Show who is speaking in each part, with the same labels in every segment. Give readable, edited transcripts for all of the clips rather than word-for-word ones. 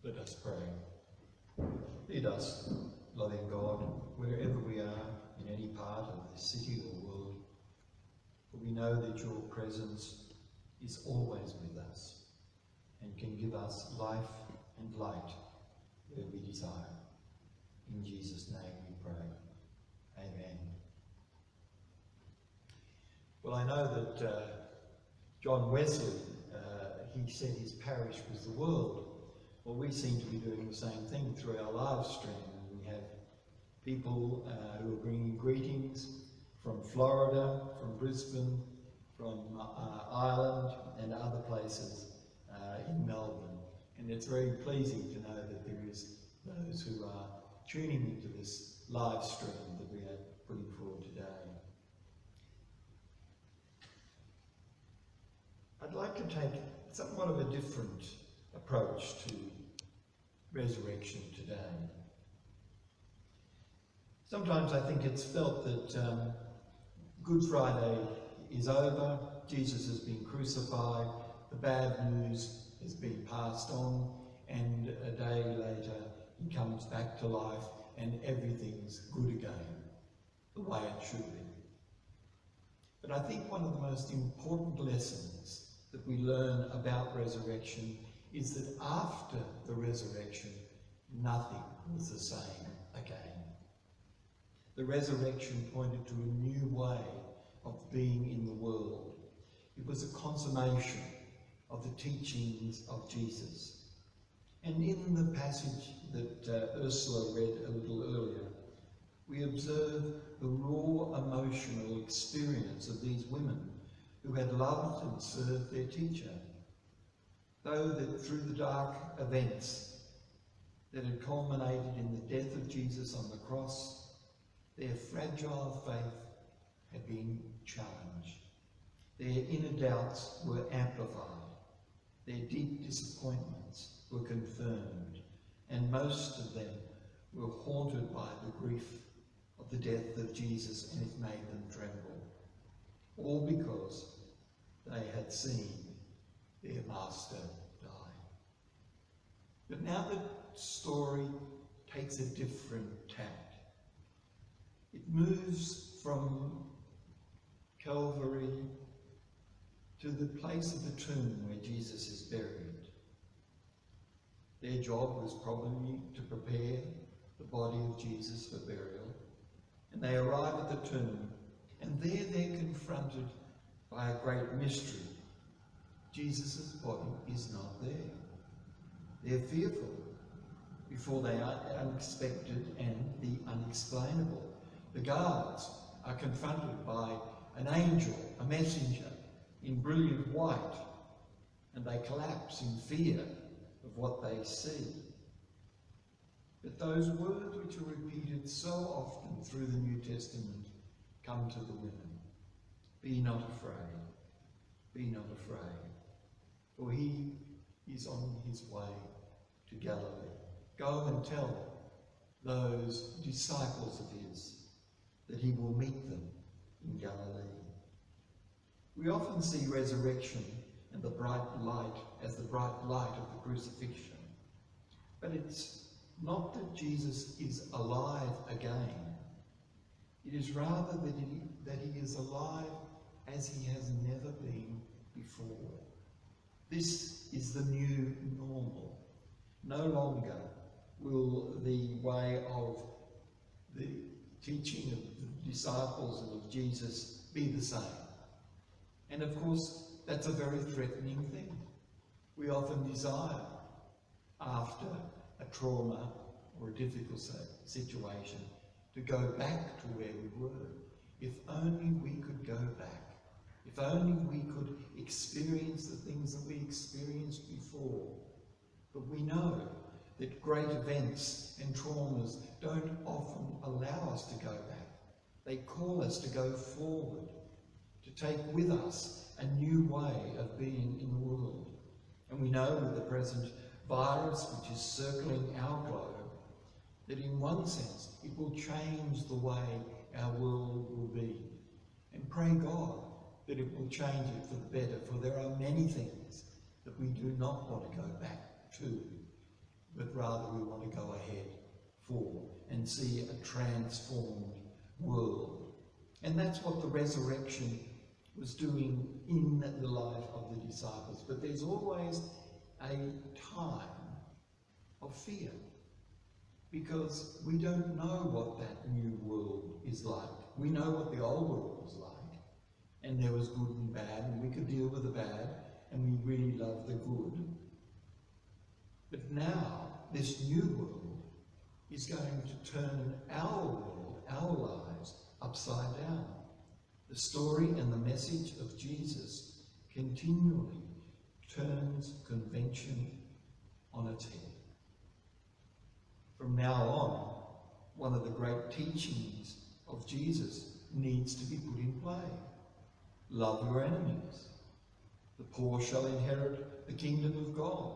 Speaker 1: Let us pray. Lead us, loving God, wherever we are in any part of the city or world, for we know that your presence is always with us and can give us life and light where we desire. In Jesus' name we pray. Amen. Well, I know that John Wesley, he said his parish was the world. Well, we seem to be doing the same thing through our live stream. We have people who are bringing greetings from Florida, from Brisbane, from Ireland and other places in Melbourne. And it's very pleasing to know that there is those who are tuning into this live stream that we are putting forward today. I'd like to take somewhat of a different approach to resurrection today. Sometimes I think it's felt that Good Friday is over, Jesus has been crucified, the bad news has been passed on, and a day later he comes back to life and everything's good again, the way it should be. But I think one of the most important lessons that we learn about resurrection is that after the resurrection, nothing was the same again. The resurrection pointed to a new way of being in the world. It was a consummation of the teachings of Jesus. And in the passage that Ursula read a little earlier, we observe the raw emotional experience of these women who had loved and served their teacher. Though that through the dark events that had culminated in the death of Jesus on the cross, their fragile faith had been challenged. Their inner doubts were amplified. Their deep disappointments were confirmed. And most of them were haunted by the grief of the death of Jesus, and it made them tremble. All because they had seen their master die. But now the story takes a different tact. It moves from Calvary to the place of the tomb where Jesus is buried. Their job was probably to prepare the body of Jesus for burial, and they arrive at the tomb, and there they're confronted by a great mystery. Jesus' body is not there. They're fearful before the unexpected and the unexplainable. The guards are confronted by an angel, a messenger, in brilliant white, and they collapse in fear of what they see. But those words which are repeated so often through the New Testament come to the women. Be not afraid, be not afraid, for he is on his way to Galilee. Go and tell those disciples of his that he will meet them in Galilee. We often see resurrection and the bright light as the bright light of the crucifixion. But it's not that Jesus is alive again. It is rather that he is alive as he has never been before. This is the new normal. No longer will the way of the teaching of the disciples and of Jesus be the same. And of course, that's a very threatening thing. We often desire, after a trauma or a difficult situation, to go back to where we were. If only we could go back. If only we could experience the things that we experienced before. But we know that great events and traumas don't often allow us to go back. They call us to go forward, to take with us a new way of being in the world. And we know with the present virus which is circling our globe, that in one sense it will change the way our world will be. And pray God that it will change it for the better, for there are many things that we do not want to go back to. but rather we want to go ahead for and see a transformed world. And that's what the resurrection was doing in the life of the disciples. But there's always a time of fear, because we don't know what that new world is like. We know what the old world was like, and there was good and bad, and we could deal with the bad, and we really love the good. But now, this new world is going to turn our world, our lives, upside down. The story and the message of Jesus continually turns convention on its head. From now on, one of the great teachings of Jesus needs to be put in play. Love your enemies. The poor shall inherit the kingdom of God.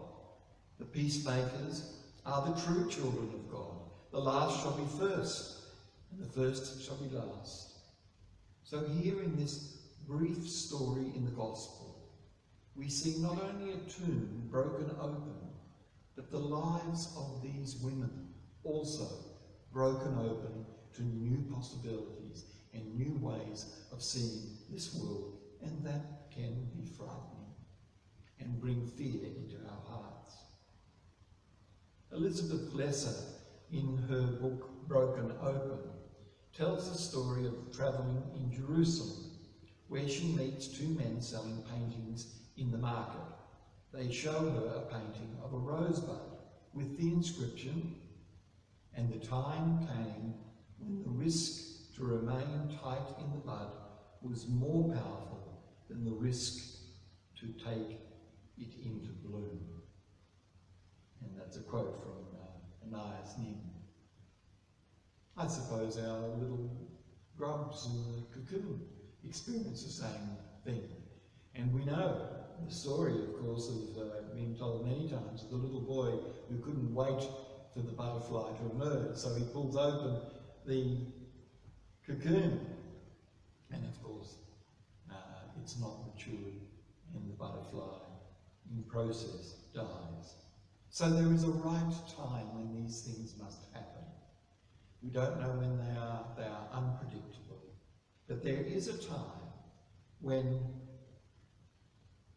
Speaker 1: The peacemakers are the true children of God. The last shall be first, and the first shall be last. So here in this brief story in the Gospel, we see not only a tomb broken open, but the lives of these women also broken open to new possibilities and new ways of seeing this world, and that can be frightening and bring fear into our hearts. Elizabeth Lesser, in her book Broken Open, tells the story of travelling in Jerusalem, where she meets two men selling paintings in the market. They show her a painting of a rosebud with the inscription, "And the time came when the risk to remain tight in the bud was more powerful than the risk to take it into bloom." And that's a quote from Anais Nin. I suppose our little grubs in the cocoon experience the same thing. And we know the story, of course, of being told many times of the little boy who couldn't wait for the butterfly to emerge, so he pulls open the cocoon, and of course it's not matured, and the butterfly in process dies. So there is a right time when these things must happen. We don't know when they are unpredictable, but there is a time when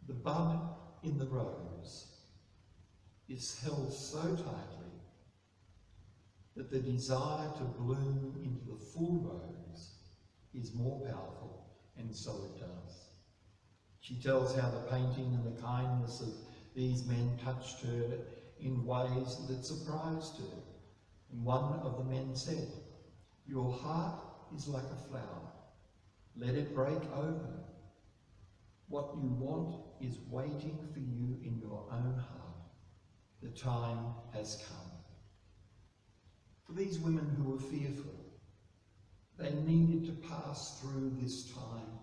Speaker 1: the bud in the rose is held so tightly that the desire to bloom into the full rose is more powerful, and so it does. She tells how the painting and the kindness of these men touched her in ways that surprised her. And one of the men said, "Your heart is like a flower. Let it break open. What you want is waiting for you in your own heart. The time has come." For these women who were fearful, they needed to pass through this time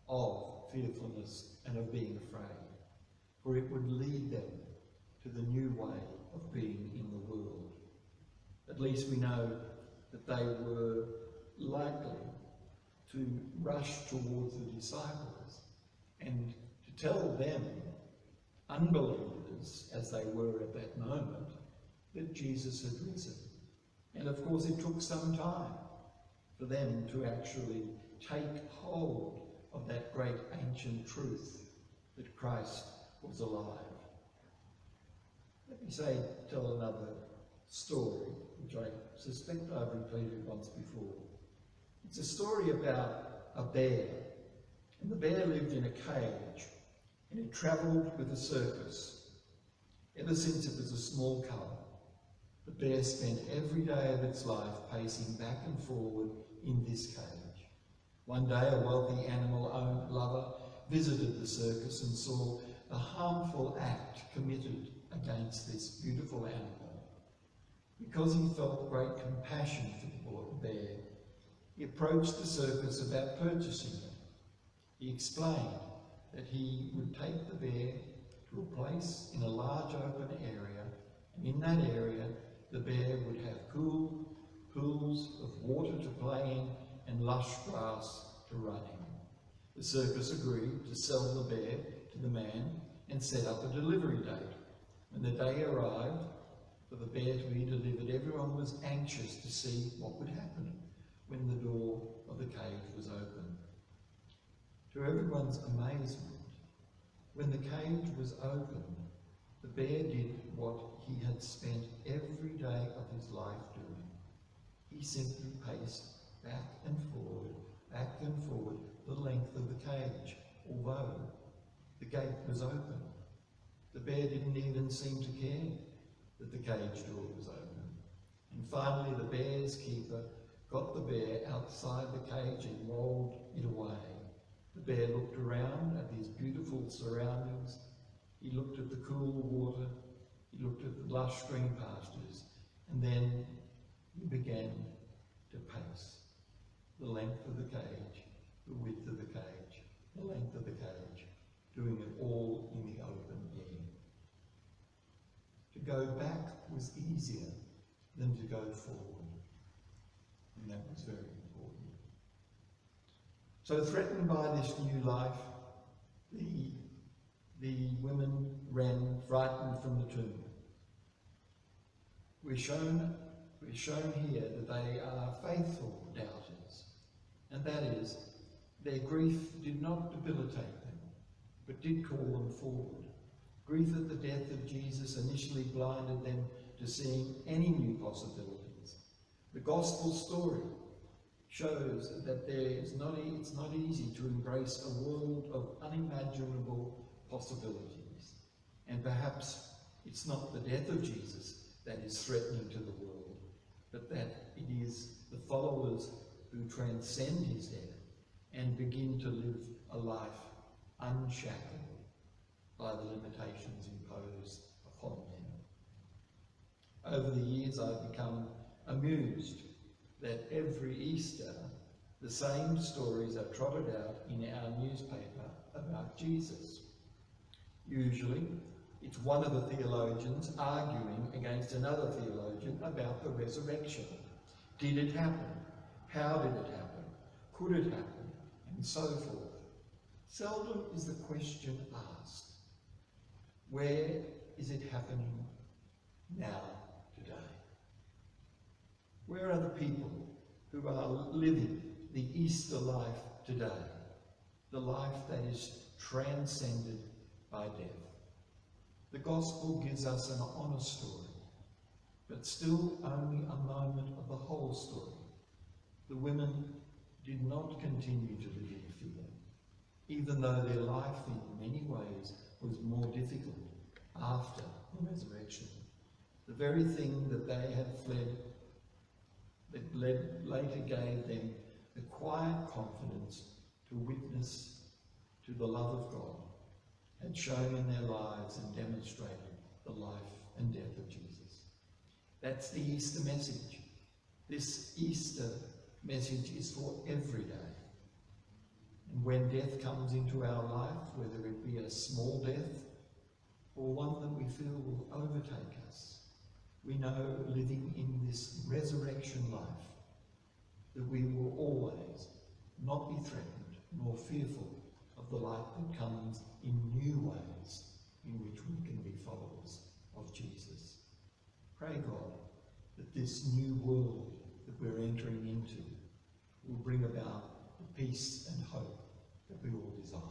Speaker 1: of fearfulness and of being afraid, for it would lead them to the new way of being in the world. At least we know that they were likely to rush towards the disciples and to tell them, unbelievers as they were at that moment, that Jesus had risen. And of course it took some time for them to actually take hold of that great ancient truth that Christ was alive. Let me tell another story, which I suspect I've repeated once before. It's a story about a bear. And the bear lived in a cage, and it travelled with a circus. Ever since it was a small cub, the bear spent every day of its life pacing back and forward in this cage. One day, a wealthy animal lover visited the circus and saw the harmful act committed against this beautiful animal. Because he felt great compassion for the bear, he approached the circus about purchasing it. He explained that he would take the bear to a place in a large open area, and in that area the bear would have cool pools of water to play in and lush grass to run in. The circus agreed to sell the bear to the man and set up a delivery date. When the day arrived, for the bear to be delivered, everyone was anxious to see what would happen when the door of the cage was opened. To everyone's amazement, when the cage was opened, the bear did what he had spent every day of his life doing. He simply paced back and forward the length of the cage, although the gate was open. The bear didn't even seem to care that the cage door was open. And finally, the bear's keeper got the bear outside the cage and rolled it away. The bear looked around at these beautiful surroundings. He looked at the cool water. He looked at the lush green pastures. And then he began to pace the length of the cage, the width of the cage, the length of the cage, doing it all in the open air. To go back was easier than to go forward, and that was very important. So threatened by this new life, the women ran frightened from the tomb. We're shown here that they are faithful doubters, and that is, their grief did not debilitate them, but did call them forward. Grief at the death of Jesus initially blinded them to seeing any new possibilities. The gospel story shows that it's not easy to embrace a world of unimaginable possibilities. And perhaps it's not the death of Jesus that is threatening to the world, but that it is the followers who transcend his death and begin to live a life unshackled by the limitations imposed upon them. Over the years, I've become amused that every Easter, the same stories are trotted out in our newspaper about Jesus. Usually, it's one of the theologians arguing against another theologian about the resurrection. Did it happen? How did it happen? Could it happen? And so forth. Seldom is the question asked, where is it happening now, today? Where are the people who are living the Easter life today? The life that is transcended by death. The gospel gives us an honest story, but still only a moment of the whole story. The women did not continue to live in fear, even though their life in many ways was more difficult after the resurrection. The very thing that they had fled, that later gave them the quiet confidence to witness to the love of God, had shown in their lives and demonstrated the life and death of Jesus. That's the Easter message. This Easter message is for every day. And when death comes into our life, whether it be a small death or one that we feel will overtake us, we know, living in this resurrection life, that we will always not be threatened nor fearful of the light that comes in new ways in which we can be followers of Jesus. Pray, God, that this new world that we're entering into will bring about the peace and hope that we all desire.